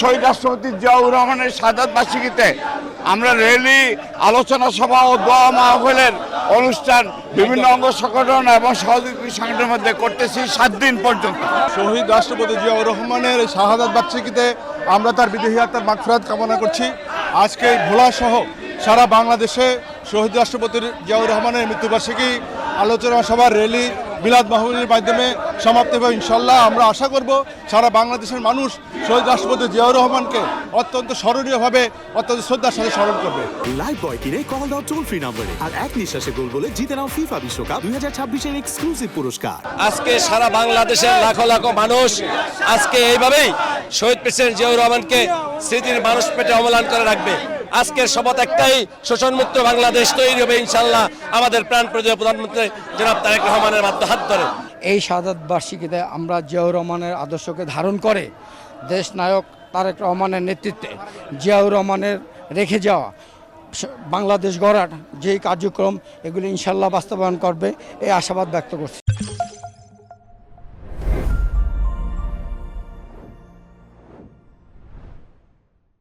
শহীদ রাষ্ট্রপতি জিয়াউর রহমানের শাহাদাত বার্ষিকীতে আমরা র্যালি, আলোচনা সভা ও দোয়া মাহফিলের অনুষ্ঠান বিভিন্ন অঙ্গ সংগঠন এবং সহযোগী সংগঠনের মধ্যে করতেছি 7 দিন পর্যন্ত। শহীদ রাষ্ট্রপতি জিয়াউর রহমানের শাহাদাত বার্ষিকীতে আমরা তার বিদেহী আত্মার মাগফিরাত কামনা করছি। আজকে ভোলা সহ সারা বাংলাদেশে শহীদ রাষ্ট্রপতি জিয়াউর রহমানের মৃত্যুবার্ষিকী আলোচনা সভা, র্যালি, মিলাদ মাহফিলের মাধ্যমে সমাপ্তি হবে ইনশাল্লাহ। আমরা আশা করব সারা বাংলাদেশের মানুষ শহীদ রাষ্ট্রপতি জিয়াউর রহমানকে অত্যন্ত স্মরণীয়ভাবে, অত্যন্ত শ্রদ্ধার সাথে স্মরণ করবে। লাইভ বয় কিনে কল দাও টোল ফ্রি নম্বরে, আর এক নিঃশ্বাসে গোল বলে জিতে নাও ফিফা বিশ্বকাপ 2026-এর এক্সক্লুসিভ পুরস্কার। আজকে সারা বাংলাদেশের লাখো লাখো মানুষ আজকে এইভাবেই শহীদ প্রেসিডেন্ট জিয়াউর রহমানকে স্মৃতির মানুষ পেটে অম্লান করে রাখবে। আজকের শপথ একটাই, শোষণমুক্ত বাংলাদেশ তৈরি হবে ইনশাল্লাহ আমাদের প্রাণপ্রিয় প্রধানমন্ত্রী জনাব তারেক রহমানের হাত ধরে। এই শাহাদাত বার্ষিকীতে আমরা জিয়াউর রহমানের আদর্শকে ধারণ করে দেশ নায়ক তারেক রহমানের নেতৃত্বে জিয়াউর রহমানের রেখে যাওয়া বাংলাদেশ গড়ার যেই কার্যক্রম, এগুলি ইনশাল্লাহ বাস্তবায়ন করবে এই আশাবাদ ব্যক্ত করছি।